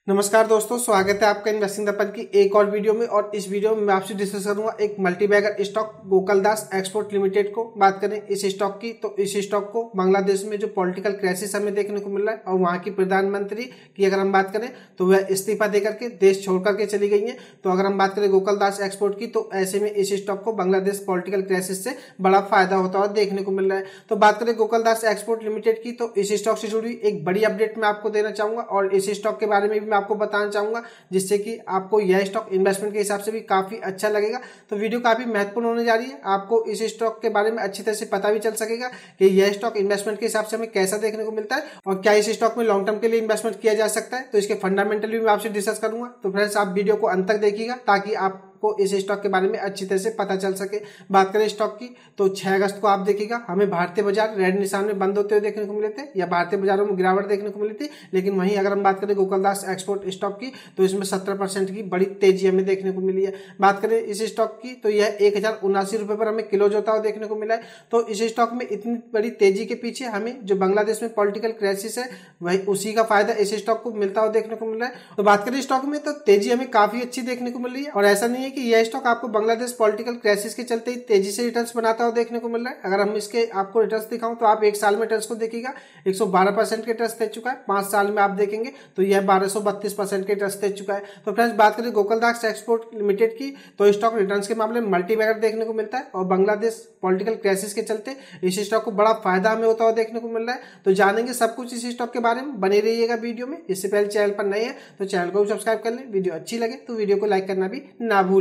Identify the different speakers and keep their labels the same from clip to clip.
Speaker 1: नमस्कार दोस्तों, स्वागत है आपका इन्वेस्टिंग दर्पण की एक और वीडियो में। और इस वीडियो में मैं आपसे डिस्कस करूंगा एक multibagger stock Gokuldas export limited को। बात करें इस स्टॉक की तो इस स्टॉक को बांग्लादेश में जो पॉलिटिकल क्राइसिस हमें देखने को मिल रहा है और वहां की प्रधानमंत्री की अगर हम बात करें तो वह इस्तीफा देकर के देश छोड़ करके चली गई है। तो अगर हम बात करें गोकुलदास एक्सपोर्ट की तो ऐसे में इस स्टॉक को बांग्लादेश पॉलिटिकल क्राइसिस से बड़ा फायदा होता हुआ देखने को मिल रहा है। तो बात करें गोकुलदास एक्सपोर्ट लिमिटेड की तो इस स्टॉक से जुड़ी एक बड़ी अपडेट मैं आपको देना चाहूंगा और इस स्टॉक के बारे में भी मैं आपको बताना चाहूंगा जिससे कि आपको यह स्टॉक इन्वेस्टमेंट के हिसाब से भी काफी अच्छा लगेगा। तो वीडियो काफी महत्वपूर्ण होने जा रही है। आपको इस स्टॉक के बारे में अच्छी तरह से पता भी चल सकेगा कि यह स्टॉक इन्वेस्टमेंट के हिसाब से हमें कैसा देखने को मिलता है और क्या इस स्टॉक में लॉन्ग टर्म के लिए इन्वेस्टमेंट किया जा सकता है। तो इसके फंडामेंटल भी मैं आपसे डिस्कस करूंगा। तो फ्रेंड्स, आप वीडियो को अंत तक देखिएगा ताकि आप को इस स्टॉक के बारे में अच्छी तरह से पता चल सके। बात करें स्टॉक की तो 6 अगस्त को आप देखिएगा हमें भारतीय बाजार रेड निशान में बंद होते हुए देखने को मिले थे या भारतीय बाजारों में गिरावट देखने को मिली थी। लेकिन वहीं अगर हम बात करें गोकुलदास एक्सपोर्ट स्टॉक की तो इसमें 17% की बड़ी तेजी हमें देखने को मिली है। बात करें इस स्टॉक की तो यह 1079 रुपए पर हमें किलो जोता हुआ देखने को मिला है। तो इस स्टॉक में इतनी बड़ी तेजी के पीछे हमें जो बांग्लादेश में पॉलिटिकल क्राइसिस है वही उसी का फायदा इस स्टॉक को मिलता हुआ देखने को मिल रहा है। तो बात करें स्टॉक में तो तेजी हमें काफी अच्छी देखने को मिल रही है और ऐसा नहीं है कि यह स्टॉक आपको बांग्लादेश पॉलिटिकल क्राइसिस के चलते ही तेजी से रिटर्न्स बनाता हुआ देखने को मिल रहा है। अगर हम इसके आपको रिटर्न्स दिखाऊं तो आप एक साल में रिटर्न्स को देखिएगा 112% के रिटर्न्स दे चुका है। 5 साल में आप देखेंगे तो यह 1232% के रिटर्न्स दे चुका है। तो फ्रेंड्स, बात करें गोकुलदास एक्सपोर्ट लिमिटेड की तो स्टॉक रिटर्न्स के मामले में मल्टीबैगर देखने को मिलता है और बांग्लादेश पॉलिटिकल क्राइसिस के चलते इस स्टॉक को बड़ा फायदा हमें होता हुआ देखने को मिल रहा है। तो जानेंगे सब कुछ इस स्टॉक के बारे में, बने रहिएगा वीडियो में। इससे पहले चैनल पर नए हैं तो चैनल को भी सब्सक्राइब कर लें। वीडियो अच्छी लगे तो वीडियो को लाइक करना भी ना भूलें।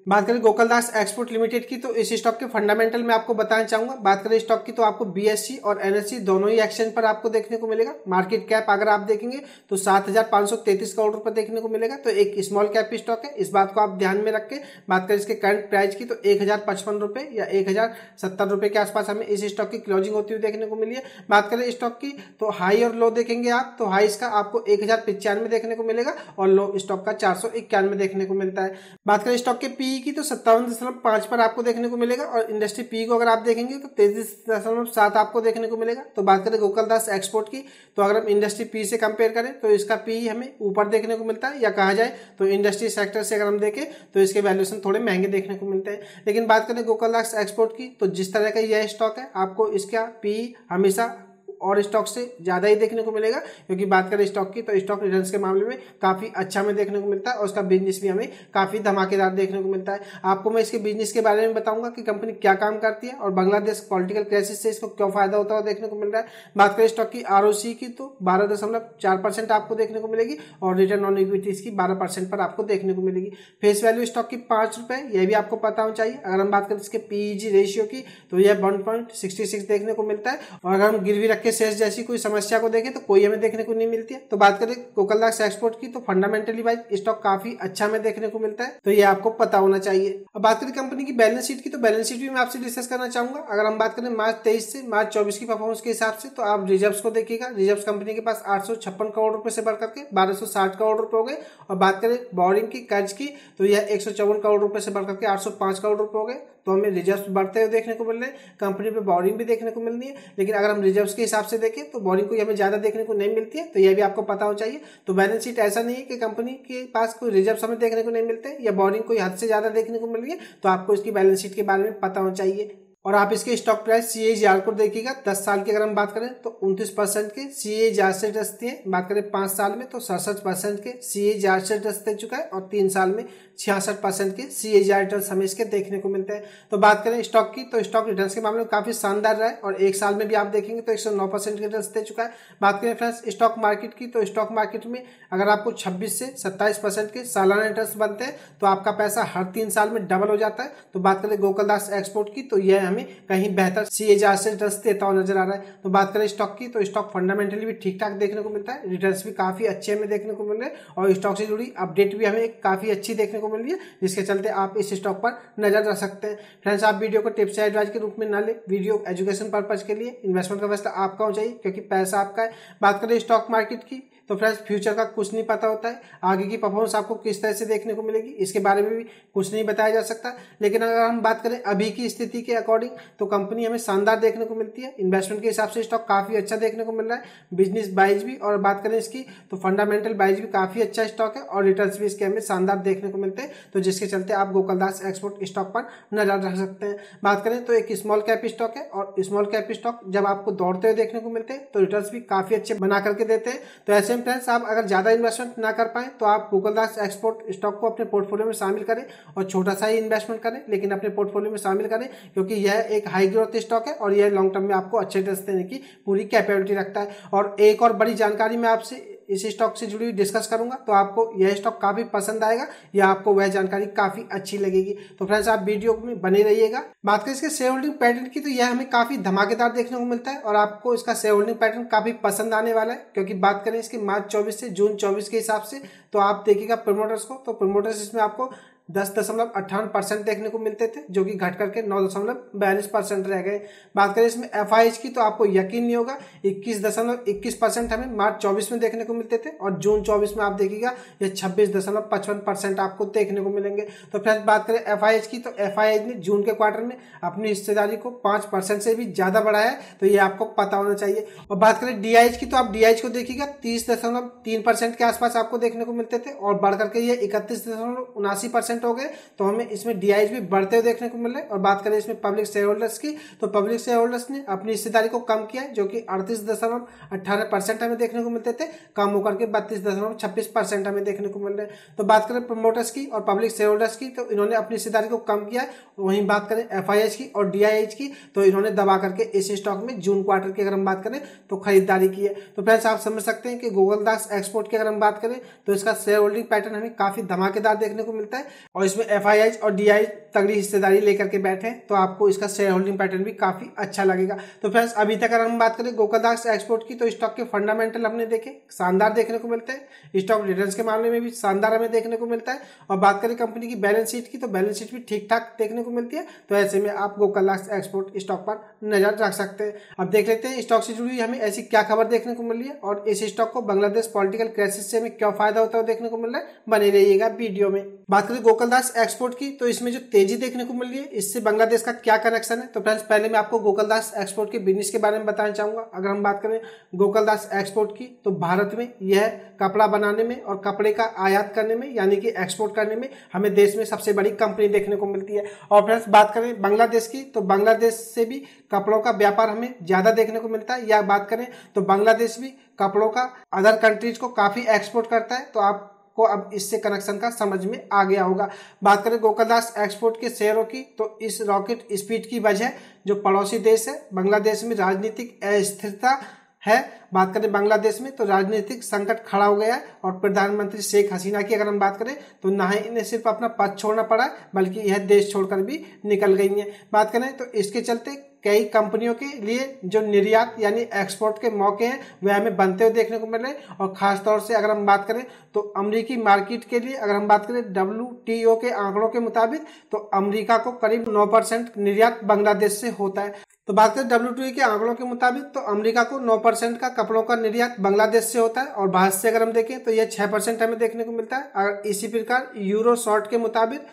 Speaker 1: बात करें गोकुलदास एक्सपोर्ट लिमिटेड की तो इस स्टॉक के फंडामेंटल में आपको बताना चाहूंगा। बात करें स्टॉक की तो आपको बीएससी और एनएससी दोनों ही एक्सचेंज पर आपको देखने को मिलेगा। मार्केट कैप अगर आप देखेंगे तो 7,533 करोड़ रुपए देखने को मिलेगा। तो एक स्मॉल कैप स्टॉक है, इस बात को आप ध्यान में रखें। बात करें इसके करंट प्राइस की तो 1,055 रुपए या 1,070 रुपए के आसपास हमें इस स्टॉक की क्लोजिंग होती हुई देखने को मिली है। बात करें स्टॉक की तो हाई और लो देखेंगे आप तो हाई इसका आपको 1,095 देखने को मिलेगा और लो स्टॉक का 491 देखने को मिलता है। बात करें स्टॉक के पीई की तो 57.5 पर आपको देखने को मिलेगा और इंडस्ट्री पी को अगर आप देखेंगे तो 33.7 आपको देखने को मिलेगा। तो बात करें गोकुलदास एक्सपोर्ट की तो अगर हम इंडस्ट्री पी से कंपेयर करें तो इसका पी हमें ऊपर देखने को मिलता है या कहा जाए तो इंडस्ट्री सेक्टर से अगर हम देखें तो इसके वैल्यूएशन थोड़े महंगे देखने को मिलते हैं। लेकिन बात करें गोकुलदास एक्सपोर्ट की तो जिस तरह का यह स्टॉक है आपको इसका पी हमेशा और स्टॉक से ज्यादा ही देखने को मिलेगा, क्योंकि बात करें स्टॉक की तो स्टॉक रिटर्न्स के मामले में काफी अच्छा हमें देखने को मिलता है और उसका बिजनेस भी हमें काफी धमाकेदार देखने को मिलता है। आपको मैं इसके बिजनेस के बारे में बताऊंगा कि कंपनी क्या काम करती है और बांग्लादेश पॉलिटिकल क्राइसिस से इसको क्यों फायदा होता है देखने को मिल रहा है। बात करें स्टॉक की आरओसी की तो 12.4% आपको देखने को मिलेगी और रिटर्न ऑन इक्विटी की 12% पर आपको देखने को मिलेगी। फेस वैल्यू स्टॉक की 5 रुपए, यह भी आपको पता होना चाहिए। अगर हम बात करें इसके पीईजी रेशियो की तो यह 1.66 देखने को मिलता है और अगर हम गिरवी रख के शेष जैसी कोई समस्या को देखें तो कोई हमें देखने को नहीं मिलती है। तो बात करें गोकुलदास एक्सपोर्ट की तो फंडामेंटली वाइज स्टॉक काफी अच्छा हमें देखने को मिलता है, तो ये आपको पता होना चाहिए। अब बात करें कंपनी की बैलेंस शीट की तो बैलेंस शीट भी मैं आपसे डिस्कस करना चाहूंगा। अगर हम बात करें मार्च 23 से मार्च 24 की परफॉर्मेंस के हिसाब से तो आप रिजर्व्स को देखिएगा। रिजर्व्स कंपनी के पास 856 करोड़ रुपए से बढ़कर के 1260 करोड़ रुपए हो गए। और बात करें बोरिंग की कर्ज की तो यह 154 करोड़ रुपए से बढ़कर के 805 करोड़ रुपए हो गए। तो हमें रिजर्व बढ़ते हुए देखने को मिल रहे हैं, कंपनी पे बोरिंग भी देखने को मिल रही है। लेकिन अगर हम रिजर्व्स के हिसाब से देखें तो बोरिंग को हमें ज्यादा देखने को नहीं मिलती है, तो यह भी आपको पता होना चाहिए। तो बैलेंस शीट ऐसा नहीं है कि कंपनी के पास कोई रिजर्व हमें देखने को नहीं मिलते या बोरिंग कोई हद से ज्यादा देखने को मिल रही है, तो आपको इसकी बैलेंस शीट के बारे में पता होना चाहिए। और आप इसके स्टॉक प्राइस CAGR को देखिएगा। 10 साल की अगर हम बात करें तो 29% के CAGR से रिटर्न्स दिए। बात करें 5 साल में तो 67% के CAGR से रिटर्न्स दे चुका है और 3 साल में 66% के CAGR रिटर्न्स हमें इसके देखने को मिलते हैं। तो बात करें स्टॉक की तो स्टॉक रिटर्न्स के मामले में काफी शानदार रहा है और 1 साल में भी आप देखेंगे तो 109% के रिटर्न्स दे चुका है। बात करें फ्रेंड्स स्टॉक मार्केट की तो स्टॉक मार्केट में अगर आपको 26 से 27% के सालाना रिटर्न्स बनते हैं तो आपका पैसा हर 3 साल में डबल हो जाता है। तो बात करें गोकुलदास एक्सपोर्ट की तो यह हमें कहीं बेहतर CAGR से रिटर्न्स देता हुआ नजर आ रहा है। तो बात करें स्टॉक की तो स्टॉक फंडामेंटली भी ठीक ठाक देखने को मिलता है, रिटर्न्स भी काफी अच्छे हमें देखने को मिल रहे हैं और स्टॉक से जुड़ी अपडेट भी हमें काफी अच्छी देखने को मिल रही है, जिसके चलते आप इस स्टॉक पर नजर रख सकते हैं। फ्रेंड्स, आप वीडियो को टिप्स या एडवाइस के रूप में ना ले, वीडियो एजुकेशन पर्पज के लिए, इन्वेस्टमेंट का फैसला आपका होना चाहिए क्योंकि पैसा आपका है। बात करें स्टॉक मार्केट की तो फ्रेंड्स फ्यूचर का कुछ नहीं पता होता है, आगे की परफॉर्मेंस आपको किस तरह से देखने को मिलेगी इसके बारे में भी कुछ नहीं बताया जा सकता। लेकिन अगर हम बात करें अभी की स्थिति के अकॉर्डिंग तो कंपनी हमें शानदार देखने को मिलती है। इन्वेस्टमेंट के हिसाब से स्टॉक काफी अच्छा देखने को मिल रहा है, बिजनेस वाइज भी, और बात करें इसकी तो फंडामेंटल वाइज भी काफी अच्छा स्टॉक है और रिटर्न्स भी इसके हमें शानदार देखने को मिलते हैं, तो जिसके चलते आप गोकुलदास एक्सपोर्ट स्टॉक पर नजर रख सकते हैं। बात करें तो एक स्मॉल कैप स्टॉक है और स्मॉल कैप स्टॉक जब आपको दौड़ते हुए देखने को मिलते हैं तो रिटर्न्स भी काफी अच्छे बना करके देते हैं। तो ऐसे में फ्रेंड्स आप अगर ज्यादा इन्वेस्टमेंट ना कर पाए तो आप गोकुलदास एक्सपोर्ट स्टॉक को अपने पोर्टफोलियो में शामिल करें और छोटा सा ही इन्वेस्टमेंट करें, लेकिन अपने पोर्टफोलियो में शामिल करें क्योंकि यह एक हाई ग्रोथ स्टॉक है और यह लॉन्ग टर्म में आपको अच्छे रिटर्न्स देने की पूरी कैपेबिलिटी रखता है। और एक और बड़ी जानकारी मैं आपसे इस स्टॉक से जुड़ी हुई डिस्कस करूंगा, तो आपको यह स्टॉक काफी पसंद आएगा या आपको वह जानकारी काफी अच्छी लगेगी। तो फ्रेंड्स आप वीडियो में बने रहिएगा। बात करें इसके शेयर होल्डिंग पैटर्न की तो यह हमें काफी धमाकेदार देखने को मिलता है और आपको इसका शेयर होल्डिंग पैटर्न काफी पसंद आने वाला है, क्योंकि बात करें इसकी मार्च 24 से जून 24 के हिसाब से तो आप देखिएगा प्रमोटर्स को, तो प्रमोटर्स इसमें आपको 10.58% देखने को मिलते थे जो कि घट करके 9.42% रह गए। बात करें इसमें एफआईएच की तो आपको यकीन नहीं होगा 21.21% हमें मार्च 24 में देखने को मिलते थे और जून 24 में आप देखिएगा ये 26.55% आपको देखने को मिलेंगे। तो फ्रेंड्स बात करें एफआईएच की तो एफआईएच ने जून के क्वार्टर में अपनी हिस्सेदारी को 5% से भी ज्यादा बढ़ाया है, तो ये आपको पता होना चाहिए। और बात करें डीआईएच की तो आप डीआईएच को देखिएगा 30.3% के आसपास आपको देखने को मिलते थे और बढ़ करके ये 31.79% हो गए, तो हमें इसमें डीआईएच भी बढ़ते हुए देखने को मिल रहे हैं। और बात करें इसमें पब्लिक शेयर होल्डर्स की तो पब्लिक शेयर होल्डर्स ने अपनी हिस्सेदारी को कम किया है जो कि 38.18% हमें देखने को मिलते थे, कम होकर के 32.26% हमें देखने को मिल रहे हैं। तो बात करें प्रमोटर्स की और पब्लिक शेयर होल्डर्स की तो इन्होंने अपनी हिस्सेदारी को कम किया है। वहीं बात करें एफआईएच की और डीआईएच की तो इन्होंने दबा करके इस स्टॉक में जून क्वार्टर की अगर हम बात करें तो खरीदारी की है। तो फ्रेंड्स आप समझ सकते हैं कि गोकुलदास एक्सपोर्ट की अगर हम बात करें तो इसका शेयर होल्डिंग पैटर्न हमें काफी धमाकेदार देखने को मिलता है और इसमें एफआईएच और डीआईएच तगड़ी हिस्सेदारी लेकर के बैठे हैं, तो आपको इसका शेयर होल्डिंग पैटर्न भी काफी अच्छा लगेगा। तो फ्रेंड्स अभी तक अगर हम बात करें गोकुलदास एक्सपोर्ट की तो स्टॉक के फंडामेंटल हमने देखे शानदार देखने को मिलते हैं, स्टॉक रिटर्न्स के मामले में भी शानदार हमें देखने को मिलता है। और बात करें कंपनी की बैलेंस शीट की तो बैलेंस शीट भी ठीक ठाक देखने को मिलती है, तो ऐसे में आप गोकुलदास एक्सपोर्ट स्टॉक पर नजर रख सकते हैं। अब देख लेते हैं स्टॉक से जुड़ी हुई हमें ऐसी क्या खबर देखने को मिल रही है और इस स्टॉक को बांग्लादेश पॉलिटिकल क्राइसिस से हमें क्या फायदा होता है देखने को मिल रहा है, बने रहिएगा वीडियो में। बात करें गोकुलदास एक्सपोर्ट की तो इसमें जो तेजी देखने को मिल रही है इससे बांग्लादेश का क्या कनेक्शन है। तो फ्रेंड्स पहले मैं आपको गोकुलदास एक्सपोर्ट के बिजनेस के बारे में बताना चाहूंगा। अगर हम बात करें गोकुलदास एक्सपोर्ट की तो भारत में यह कपड़ा बनाने में और कपड़े का आयात करने में यानी कि एक्सपोर्ट करने में हमें देश में सबसे बड़ी कंपनी देखने को मिलती है। और फ्रेंड्स बात करें बांग्लादेश की तो बांग्लादेश से भी कपड़ों का व्यापार हमें ज्यादा देखने को मिलता है, या बात करें तो बांग्लादेश भी कपड़ों का अदर कंट्रीज को काफी एक्सपोर्ट करता है, तो आप को अब इससे कनेक्शन का समझ में आ गया होगा। बात करें गोकुलदास एक्सपोर्ट के शेयरों की तो इस रॉकेट स्पीड की वजह जो पड़ोसी देश है बांग्लादेश में राजनीतिक अस्थिरता है। बात करें बांग्लादेश में तो राजनीतिक संकट खड़ा हो गया है और प्रधानमंत्री शेख हसीना की अगर हम बात करें तो ना ही इन्हें सिर्फ अपना पद छोड़ना पड़ा बल्कि यह देश छोड़कर भी निकल गई है। बात करें तो इसके चलते कई कंपनियों के लिए जो निर्यात यानी एक्सपोर्ट के मौके हैं वह हमें बनते हुए देखने को मिल रहे हैं। और खासतौर से अगर हम बात करें तो अमेरिकी मार्केट के लिए अगर हम बात करें WTO के आंकड़ों के मुताबिक तो अमेरिका को करीब 9% निर्यात बांग्लादेश से होता है। तो बात करें WTO के आंकड़ों के मुताबिक तो अमेरिका को 9% का कपड़ों का निर्यात बांग्लादेश से होता है और भारत से अगर हम देखें तो यह 6% हमें देखने को मिलता है। अगर इसी प्रकार यूरो शॉर्ट के मुताबिक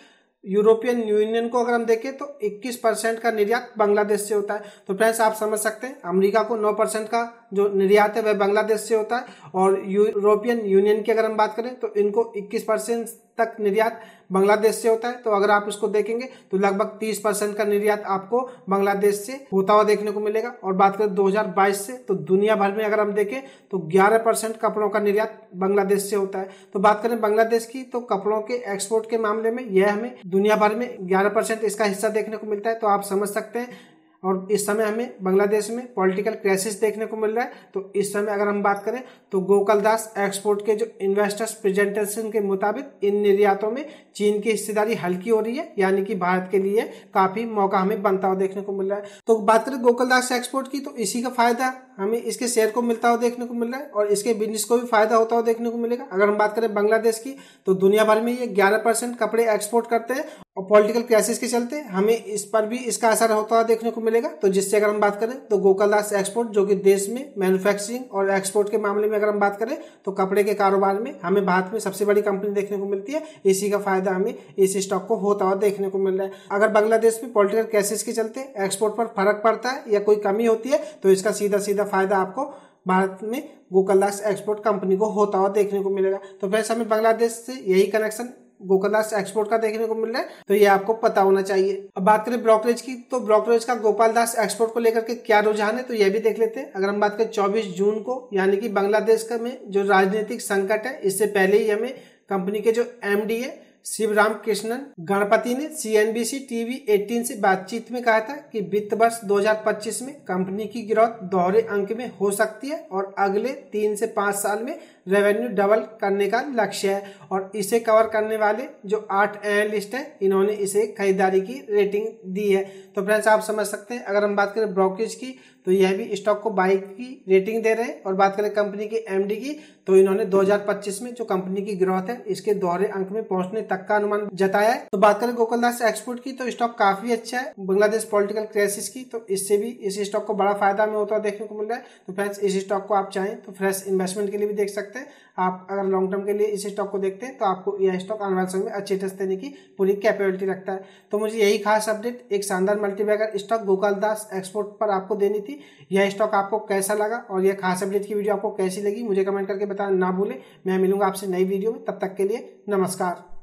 Speaker 1: यूरोपियन यूनियन को अगर हम देखें तो 21% का निर्यात बांग्लादेश से होता है। तो फ्रेंड्स आप समझ सकते हैं अमेरिका को 9% का जो निर्यात है वह बांग्लादेश से होता है और यूरोपियन यूनियन की अगर हम बात करें तो इनको 21% तक निर्यात बांग्लादेश से होता है। तो अगर आप इसको देखेंगे तो लगभग 30% का निर्यात आपको बांग्लादेश से होता हुआ देखने को मिलेगा। और बात करें 2022 से तो दुनिया भर में अगर हम देखें तो 11% कपड़ों का निर्यात बांग्लादेश से होता है। तो बात करें बांग्लादेश की तो कपड़ों के एक्सपोर्ट के मामले में यह हमें दुनिया भर में 11% इसका हिस्सा देखने को मिलता है। तो आप समझ सकते हैं और इस समय हमें बांग्लादेश में पॉलिटिकल क्राइसिस देखने को मिल रहा है। तो इस समय अगर हम बात करें तो गोकुलदास एक्सपोर्ट के जो इन्वेस्टर्स प्रेजेंटेशन के मुताबिक इन निर्यातों में चीन की हिस्सेदारी हल्की हो रही है, यानी कि भारत के लिए काफी मौका हमें बनता हुआ देखने को मिल रहा है। तो बात करें गोकुलदास एक्सपोर्ट की, तो इसी का फायदा हमें इसके शेयर को मिलता हुआ देखने को मिल रहा है और इसके बिजनेस को भी फायदा होता हुआ देखने को मिलेगा। अगर हम बात करें बांग्लादेश की, तो दुनिया भर में ये 11% कपड़े एक्सपोर्ट करते हैं और पॉलिटिकल क्राइसिस के चलते हमें इस पर भी इसका असर होता हुआ देखने को मिलेगा। तो जिससे अगर हम बात करें तो गोकुलदास एक्सपोर्ट, जो कि देश में मैन्युफैक्चरिंग और एक्सपोर्ट के मामले में अगर हम बात करें तो कपड़े के कारोबार में हमें भारत में सबसे बड़ी कंपनी देखने को मिलती है। इसी का फायदा हमें इस स्टॉक को होता हुआ देखने को मिल रहा है। अगर बांग्लादेश में पॉलिटिकल क्राइसिस के चलते एक्सपोर्ट पर फर्क पड़ता है या कोई कमी होती है तो इसका सीधा सीधा फायदा आपको भारत में गोकुलदास एक्सपोर्ट कंपनी को होता हुआ देखने को मिलेगा। तो फ्रेंड्स, हमें बांग्लादेश से यही कनेक्शन गोकुलदास एक्सपोर्ट का देखने को मिल रहा है, तो ये आपको पता होना चाहिए। अब बात करें ब्रोकरेज की, तो ब्रोकरेज का गोपालदास एक्सपोर्ट को लेकर के क्या रुझान है, तो ये भी देख लेते हैं। अगर हम बात करें 24 जून को, यानी कि बांग्लादेश का में जो राजनीतिक संकट है, इससे पहले ही हमें कंपनी के जो एमडी है शिवराम कृष्णन गणपति ने CNBC TV 18 से बातचीत में कहा था कि वित्त वर्ष 2025 में कंपनी की ग्रोथ दोहरे अंक में हो सकती है और अगले 3 से 5 साल में रेवेन्यू डबल करने का लक्ष्य है। और इसे कवर करने वाले जो 8 एनालिस्ट हैं, इन्होंने इसे खरीदारी की रेटिंग दी है। तो फ्रेंड्स, आप समझ सकते हैं, अगर हम बात करें ब्रोकरेज की तो यह भी स्टॉक को बाई की रेटिंग दे रहे हैं। और बात करें कंपनी के एमडी की, तो इन्होंने 2025 में जो कंपनी की ग्रोथ है इसके दोहरे अंक में पहुंचने तक का अनुमान जताया है। तो बात करें गोकुलदास एक्सपोर्ट की, तो स्टॉक काफी अच्छा है। बांग्लादेश पॉलिटिकल क्राइसिस की, तो इससे भी इस स्टॉक को बड़ा फायदा में होता हुआ देखने को मिल रहा है। तो फ्रेंड्स, इस स्टॉक को आप चाहें तो फ्रेश इन्वेस्टमेंट के लिए भी देख सकते हैं। आप अगर लॉन्ग टर्म के लिए इस स्टॉक को देखते हैं तो आपको यह स्टॉक आने वाले समय में अच्छे रिटर्न देने की पूरी कैपेबिलिटी रखता है। तो मुझे यही खास अपडेट एक शानदार मल्टीबैगर स्टॉक गोकुलदास एक्सपोर्ट पर आपको देनी थी। यह स्टॉक आपको कैसा लगा और यह खास अपडेट की वीडियो आपको कैसी लगी, मुझे कमेंट करके बताना ना भूलें। मैं मिलूंगा आपसे नई वीडियो में, तब तक के लिए नमस्कार।